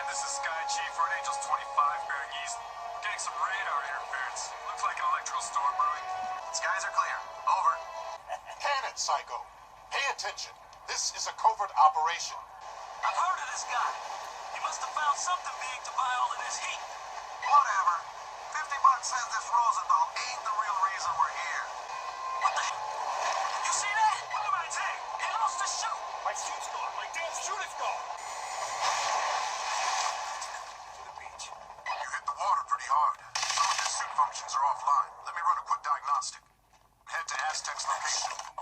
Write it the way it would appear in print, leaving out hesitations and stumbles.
this is Sky Chief, Red Angels 25, bearing east. Getting some radar interference. Looks like an electrical storm brewing. Skies are clear. Over. Cannon, Psycho. Pay attention. This is a covert operation. I've heard of this guy. He must have found something big to buy all of this heat. Whatever. 50 bucks says this Rosendahl ain't the real reason we're here. What the hell? You see that? What am I saying? He lost his shoe. My shoot's gone. My damn shoot is gone. To the beach. You hit the water pretty hard. Some of your suit functions are offline. Let me run a quick diagnostic. Head to Aztec's location.